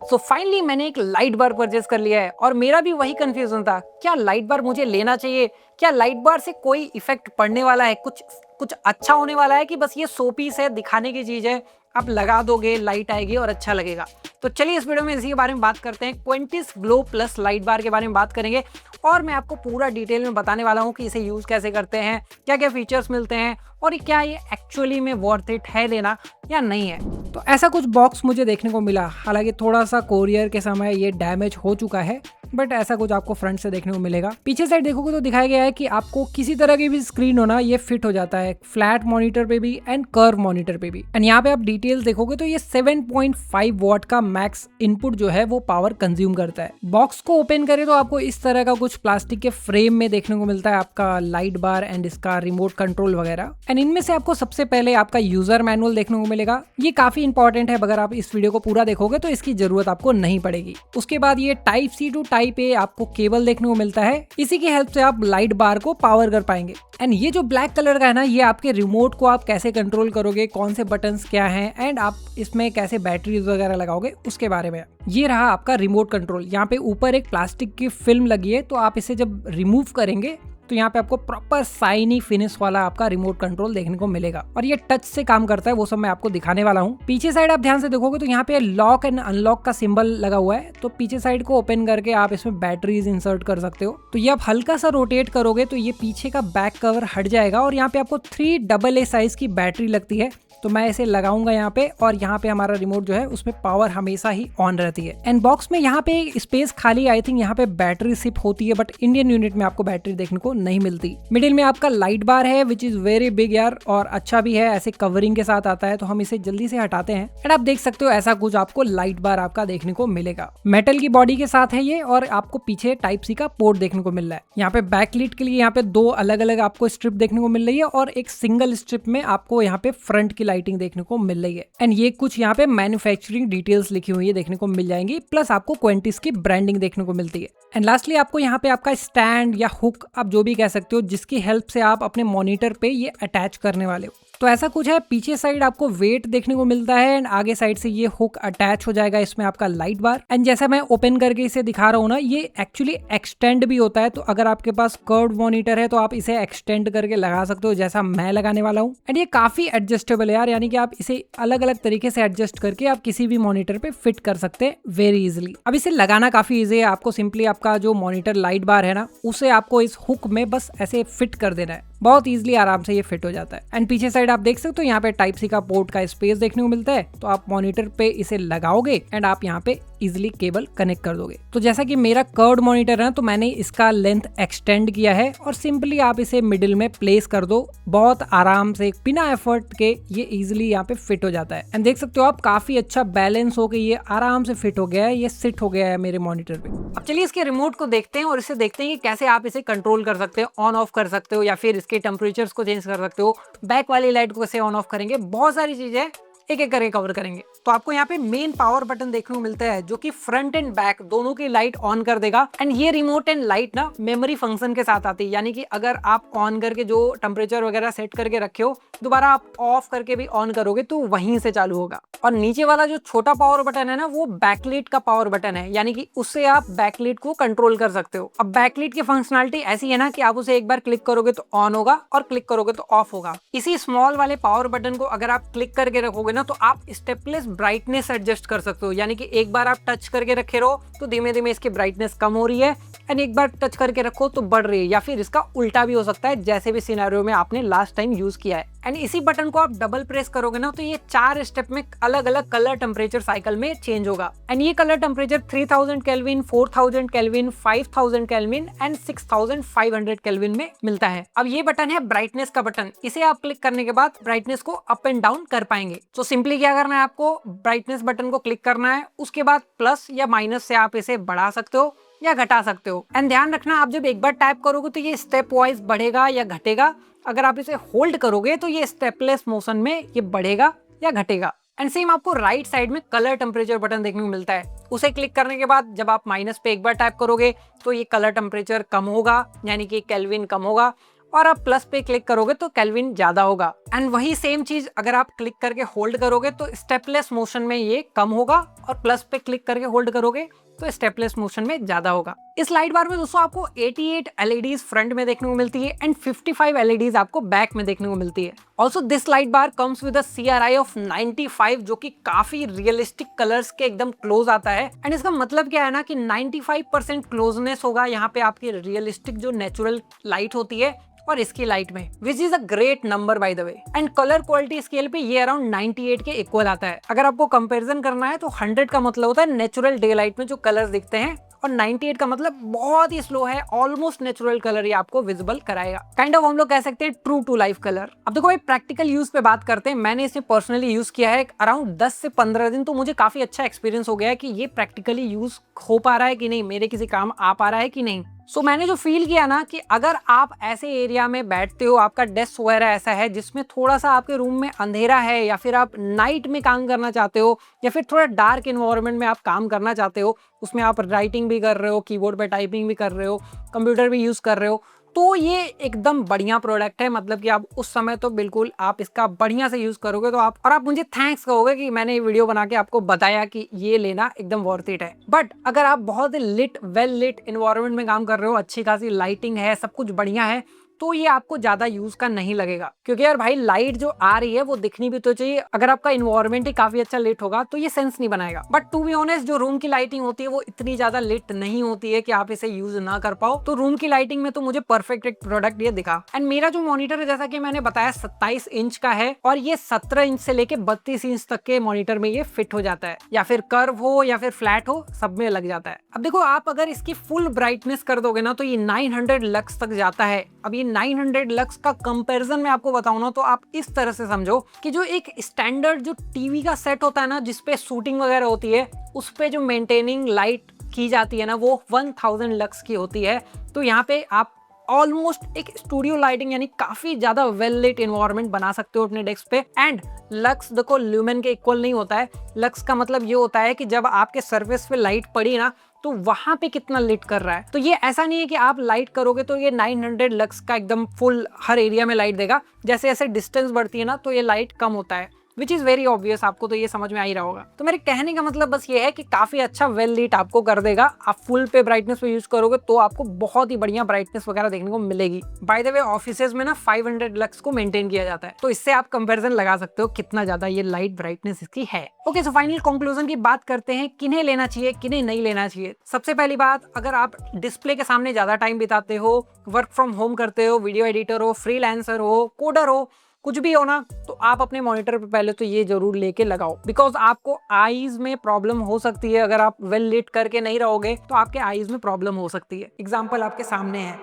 So finally मैंने एक light बार purchase कर लिया है और मेरा भी वही कंफ्यूजन था, क्या लाइट बार मुझे लेना चाहिए, क्या लाइट बार से कोई इफेक्ट पड़ने वाला है, कुछ कुछ अच्छा होने वाला है कि बस ये शो पीस है, दिखाने की चीज है, आप लगा दोगे लाइट आएगी और अच्छा लगेगा। तो चलिए इस वीडियो में इसी के बारे में बात करते हैं। क्वेंटिस ग्लो प्लस लाइट बार के बारे में बात करेंगे और मैं आपको पूरा डिटेल में बताने वाला हूँ कि इसे यूज कैसे करते हैं, क्या क्या फीचर्स मिलते हैं और क्या ये एक्चुअली में वर्थ इट है लेना या नहीं है। तो ऐसा कुछ बॉक्स मुझे देखने को मिला, हालांकि थोड़ा सा कोरियर के समय ये डैमेज हो चुका है, बट ऐसा कुछ आपको फ्रंट से देखने को मिलेगा। पीछे साइड देखोगे तो दिखाया गया है कि आपको किसी तरह की भी स्क्रीन होना ये फिट हो जाता है, फ्लैट मॉनिटर पे भी एंड कर्व मॉनिटर पे भी। एंड यहाँ पे आप डिटेल्स देखोगे तो ये 7.5 वॉट का मैक्स इनपुट जो है वो पावर कंज्यूम करता है। बॉक्स को ओपन करें तो आपको इस तरह का कुछ प्लास्टिक के फ्रेम में देखने को मिलता है आपका लाइट बार एंड इसका रिमोट कंट्रोल वगैरह। एंड इनमें से आपको सबसे पहले आपका यूजर मैनुअल देखने को मिलेगा, ये काफी इंपॉर्टेंट है, अगर आप इस वीडियो को पूरा देखोगे तो इसकी जरूरत आपको नहीं पड़ेगी। उसके बाद ये type C to type A आपको केबल देखने को मिलता है, इसी की हेल्प से आप लाइट बार को पावर कर पाएंगे। एंड ये जो ब्लैक कलर का है ना, ये आपके रिमोट को आप कैसे कंट्रोल करोगे, कौन से बटन्स क्या हैं एंड आप इसमें कैसे बैटरीज वगैरह लगाओगे उसके बारे में। ये रहा आपका रिमोट कंट्रोल। यहाँ पे ऊपर एक प्लास्टिक की फिल्म लगी है, तो आप इसे जब रिमूव करेंगे तो यहाँ पे आपको प्रॉपर साइनी फिनिश वाला आपका रिमोट कंट्रोल देखने को मिलेगा और ये टच से काम करता है, वो सब मैं आपको दिखाने वाला हूँ। पीछे साइड आप ध्यान से देखोगे तो यहाँ पे लॉक एंड अनलॉक का सिंबल लगा हुआ है, तो पीछे साइड को ओपन करके आप इसमें बैटरीज इंसर्ट कर सकते हो। तो ये आप हल्का सा रोटेट करोगे तो ये पीछे का बैक कवर हट जाएगा और यहाँ पे आपको 3AA साइज की बैटरी लगती है। तो मैं इसे लगाऊंगा यहाँ पे और यहाँ पे हमारा रिमोट जो है उसमें पावर हमेशा ही ऑन रहती है। एंड बॉक्स में यहाँ पे स्पेस खाली, आई थिंक यहाँ पे बैटरी सिप होती है, बट इंडियन यूनिट में आपको बैटरी देखने को नहीं मिलती। मिडिल में आपका लाइट बार है विच इज वेरी बिग यार, और अच्छा भी है, ऐसे कवरिंग के साथ आता है, तो हम इसे जल्दी से हटाते हैं। एंड आप देख सकते हो ऐसा कुछ आपको लाइट बार आपका देखने को मिलेगा, मेटल की बॉडी के साथ है ये, और आपको पीछे टाइप सी का पोर्ट देखने को मिल रहा है। यहाँ पे बैकलिट के लिए यहाँ पे 2 अलग अलग आपको स्ट्रिप देखने को मिल रही है और एक सिंगल स्ट्रिप में आपको यहाँ पे फ्रंट की लाइटिंग देखने को मिल रही है। एंड ये कुछ यहाँ पे मैन्युफैक्चरिंग डिटेल्स लिखी हुई है देखने को मिल जाएंगी, प्लस आपको क्वेंटिस की ब्रांडिंग देखने को मिलती है। एंड लास्टली आपको यहाँ पे आपका स्टैंड या हुक, आप जो भी कह सकते हो, जिसकी हेल्प से आप अपने मॉनिटर पे ये अटैच करने वाले हो। तो ऐसा कुछ है। पीछे साइड आपको वेट देखने को मिलता है एंड आगे साइड से ये हुक अटैच हो जाएगा इसमें आपका लाइट बार। एंड जैसा मैं ओपन करके इसे दिखा रहा हूँ ना, ये एक्चुअली एक्सटेंड भी होता है, तो अगर आपके पास कर्व्ड मॉनिटर है तो आप इसे एक्सटेंड करके लगा सकते हो, जैसा मैं लगाने वाला हूँ। एंड ये काफी एडजस्टेबल है यार, यानी कि आप इसे अलग अलग तरीके से एडजस्ट करके आप किसी भी मॉनिटर पे फिट कर सकते हैं वेरी इजिली। अब इसे लगाना काफी इजी है, आपको सिंपली आपका जो मॉनिटर लाइट बार है ना, उसे आपको इस हुक में बस ऐसे फिट कर देना है, बहुत इजीली आराम से ये फिट हो जाता है। एंड पीछे साइड आप देख सकते हो यहाँ पे टाइप सी का पोर्ट का स्पेस देखने को मिलता है, तो आप मॉनिटर पे इसे लगाओगे एंड आप यहाँ पे इजिली केबल कनेक्ट कर दोगे। तो जैसा कि मेरा कर्व्ड मॉनिटर है तो मैंने इसका लेंथ एक्सटेंड किया है और सिंपली आप इसे मिडिल में प्लेस कर दो, बहुत आराम से बिना एफर्ट के ये इजिली यहाँ पे फिट हो जाता है। एंड देख सकते हो आप काफी अच्छा बैलेंस हो के ये आराम से फिट हो गया है, ये सिट हो गया है मेरे मॉनिटर पे। अब चलिए इसके रिमोट को देखते हैं और इसे देखते हैं कि कैसे आप इसे कंट्रोल कर सकते हो, ऑन ऑफ कर सकते हो या फिर इसके टेम्परेचर्स को चेंज कर सकते हो, बैक वाली लाइट को कैसे ऑन ऑफ करेंगे, बहुत सारी चीजें एक एक करके कवर करेंगे। तो आपको यहाँ पे मेन पावर बटन देखने को मिलता है जो कि फ्रंट एंड बैक दोनों की लाइट ऑन कर देगा। एंड ये रिमोट एंड लाइट ना मेमोरी फंक्शन के साथ आती है, यानी कि अगर आप ऑन करके जो टेम्परेचर वगैरह सेट करके रखे हो, दोबारा आप ऑफ करके भी ऑन करोगे तो वहीं से चालू होगा। और नीचे वाला जो छोटा पावर बटन है ना, वो बैकलाइट का पावर बटन है, यानी कि उससे आप बैकलाइट को कंट्रोल कर सकते हो। अब बैकलाइट की फंक्शनलिटी ऐसी है ना कि आप उसे एक बार क्लिक करोगे तो ऑन होगा और क्लिक करोगे तो ऑफ होगा। इसी स्मॉल वाले पावर बटन को अगर आप क्लिक करके रखोगे ना, तो आप स्टेपलेस ब्राइटनेस एडजस्ट कर सकते हो, यानी कि एक बार आप टच करके रखे रहो तो धीमे धीमे इसकी ब्राइटनेस कम हो रही है एंड एक बार टच करके रखो तो बढ़ रही है, या फिर इसका उल्टा भी हो सकता है, जैसे भी सिनेरियो में आपने लास्ट टाइम यूज किया है। एंड इसी बटन को आप डबल प्रेस करोगे ना, तो ये 4 स्टेप में अलग अलग कलर टेम्परेचर साइकिल में चेंज होगा। एंड ये colour temperature 3000 kelvin, 4000 kelvin, 5000 kelvin and 6500 kelvin में मिलता है। अब ये बटन है ब्राइटनेस का बटन, इसे आप क्लिक करने के बाद ब्राइटनेस को अप एंड डाउन कर पाएंगे। तो सिंपली क्या करना है, आपको ब्राइटनेस बटन को क्लिक करना है, उसके बाद प्लस या माइनस से आप इसे बढ़ा सकते हो या घटा सकते हो। एंड ध्यान रखना, आप जब एक बार टैप करोगे तो ये स्टेप वाइज बढ़ेगा या घटेगा, अगर आप इसे होल्ड करोगे तो ये स्टेपलेस मोशन में ये बढ़ेगा या घटेगा। एंड सेम आपको राइट साइड में कलर टेम्परेचर बटन देखने को मिलता है, उसे क्लिक करने के बाद जब आप माइनस पे एक बार टैप करोगे तो ये कलर टेम्परेचर कम होगा, यानी कि केल्विन कम होगा, और आप प्लस पे क्लिक करोगे तो केल्विन ज्यादा होगा। एंड वही सेम चीज अगर आप क्लिक करके होल्ड करोगे तो स्टेपलेस मोशन में ये कम होगा, और प्लस पे क्लिक करके होल्ड करोगे तो स्टेपलेस मोशन में ज्यादा होगा। इस लाइट बार में दोस्तों आपको 88 एलईडीज फ्रंट में देखने को मिलती है एंड 55 एलईडीज आपको बैक में देखने को मिलती है। Also this light bar comes with a CRI of 95, जो कि काफी रियलिस्टिक कलर्स के एकदम क्लोज आता है। एंड इसका मतलब क्या है ना कि 95% क्लोजनेस होगा यहाँ पे आपकी रियलिस्टिक जो नेचुरल लाइट होती है और इसकी लाइट में, which is a great number by the way. And colour quality scale पे ये अराउंड 98 के इक्वल आता है। अगर आपको कंपैरिजन करना है तो 100 का मतलब होता है नेचुरल डे लाइट में जो कलर्स दिखते हैं, और 98 का मतलब बहुत ही स्लो है, ऑलमोस्ट नेचुरल कलर ही आपको विजिबल कराएगा। काइंड ऑफ हम लोग कह सकते हैं ट्रू टू लाइफ कलर। अब देखो भाई प्रैक्टिकल यूज पे बात करते हैं। मैंने इसे पर्सनली यूज किया है अराउंड 10 से 15 दिन, तो मुझे काफी अच्छा एक्सपीरियंस हो गया है कि ये प्रैक्टिकली यूज हो पा रहा है कि नहीं, मेरे किसी काम आ पा रहा है कि नहीं। सो मैंने जो फील किया ना कि अगर आप ऐसे एरिया में बैठते हो, आपका डेस्क वगैरह ऐसा है जिसमें थोड़ा सा आपके रूम में अंधेरा है, या फिर आप नाइट में काम करना चाहते हो, या फिर थोड़ा डार्क इन्वायरमेंट में आप काम करना चाहते हो, उसमें आप राइटिंग भी कर रहे हो, कीबोर्ड पे टाइपिंग भी कर रहे हो, कंप्यूटर भी यूज कर रहे हो, तो ये एकदम बढ़िया प्रोडक्ट है। मतलब कि आप उस समय तो बिल्कुल आप इसका बढ़िया से यूज करोगे तो आप मुझे थैंक्स कहोगे कि मैंने ये वीडियो बना के आपको बताया कि ये लेना एकदम वर्थ इट है। बट अगर आप बहुत ही लिट वेल लिट इन्वायरमेंट में काम कर रहे हो, अच्छी खासी लाइटिंग है, सब कुछ बढ़िया है, तो ये आपको ज्यादा यूज का नहीं लगेगा। क्योंकि यार भाई लाइट जो आ रही है वो दिखनी भी तो चाहिए। अगर आपका इन्वायरमेंट ही काफी अच्छा लिट होगा तो ये सेंस नहीं बनाएगा। बट टू बी ऑनेस्ट जो रूम की लाइटिंग होती है वो इतनी ज्यादा लिट नहीं होती है कि आप इसे यूज ना कर पाओ। तो रूम की लाइटिंग में तो मुझे परफेक्ट एक प्रोडक्ट ये दिखा। एंड मेरा जो मॉनिटर है जैसा कि मैंने बताया 27 इंच का है, और ये 17 इंच से लेके 32 इंच तक के मॉनिटर में ये फिट हो जाता है, या फिर कर्व हो या फिर फ्लैट हो, सब में लग जाता है। अब देखो आप अगर इसकी फुल ब्राइटनेस कर दोगे ना तो ये 900 लक्स तक जाता है। अब ये 900 लक्स का कंपैरिजन मैं आपको बताऊं ना तो आप इस तरह से समझो कि जो एक स्टैंडर्ड जो टीवी का सेट होता है ना जिसपे शूटिंग वगैरह होती है, उस पे जो मेंटेनिंग लाइट की जाती है ना वो 1000 लक्स की होती है। तो यहाँ पे आप ऑलमोस्ट एक स्टूडियो लाइटिंग यानी काफी ज्यादा वेल लिट इन्वायरमेंट बना सकते हो अपने डेस्क पे। एंड लक्स देखो ल्यूमेन के इक्वल नहीं होता है। लक्स का मतलब ये होता है कि जब आपके सर्फेस पे लाइट पड़ी ना तो वहां पे कितना लिट कर रहा है। तो ये ऐसा नहीं है कि आप लाइट करोगे तो ये 900 लक्स का एकदम फुल हर एरिया में लाइट देगा। जैसे जैसे डिस्टेंस बढ़ती है ना तो ये लाइट कम होता है, विच इज वेरी ऑब्वियस। आपको तो ये समझ में आ ही रहा होगा। तो मेरे कहने का मतलब बस ये है कि काफी अच्छा वेल लीट आपको कर देगा। आप फुल पे ब्राइटनेस पे यूज करोगे तो आपको बहुत ही बढ़िया ब्राइटनेस वगैरह देखने को मिलेगी। बाय द वे ऑफिसेज में ना 500 लक्स को मेंटेन किया जाता है, तो इससे आप कंपैरिजन लगा सकते हो कितना ज्यादा ये लाइट ब्राइटनेस इसकी है। ओके, सो फाइनल कंक्लूजन की बात करते हैं, किन्हें लेना चाहिए किन्हें नहीं लेना चाहिए। सबसे पहली बात, अगर आप डिस्प्ले के सामने ज्यादा टाइम बिताते हो, वर्क फ्रॉम होम करते हो, वीडियो एडिटर हो, फ्रीलांसर हो, कोडर हो, कुछ भी हो ना, तो आप अपने मॉनिटर पे पहले तो ये जरूर लेके लगाओ। बिकॉज आपको आईज में प्रॉब्लम हो सकती है। अगर आप वेल लिट करके नहीं रहोगे तो आपके आईज में प्रॉब्लम हो सकती है। एग्जाम्पल आपके सामने है।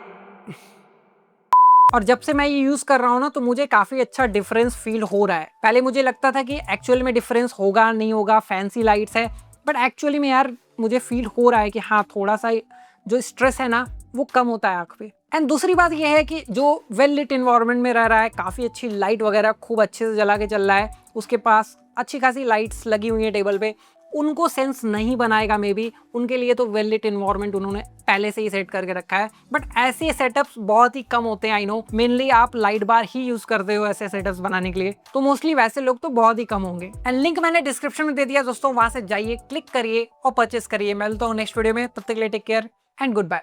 और जब से मैं ये यूज कर रहा हूँ ना तो मुझे काफी अच्छा डिफरेंस फील हो रहा है। पहले मुझे लगता था कि एक्चुअल में डिफरेंस होगा नहीं होगा, फैंसी लाइट्स है, बट एक्चुअली में यार मुझे फील हो रहा है कि हाँ थोड़ा सा जो स्ट्रेस है ना वो कम होता है आंख पे। एंड दूसरी बात यह है कि जो वेल लिट इन्वायरमेंट में रह रहा है, काफी अच्छी लाइट वगैरह खूब अच्छे से जला के चल रहा है, उसके पास अच्छी खासी लाइट्स लगी हुई है टेबल पे, उनको सेंस नहीं बनाएगा मे बी। उनके लिए तो वेल लिट इन्वायरमेंट उन्होंने पहले से ही सेट करके रखा है। बट ऐसे सेटअप्स बहुत ही कम होते हैं। आई नो मेनली आप लाइट बार ही यूज करते हो ऐसे सेटअप्स बनाने के लिए, तो मोस्टली वैसे लोग तो बहुत ही कम होंगे। एंड लिंक मैंने डिस्क्रिप्शन में दे दिया दोस्तों, वहां से जाइए, क्लिक करिए और परचेस करिए। मैं मिलता हूँ नेक्स्ट वीडियो में, तब तक के लिए take care and good bye.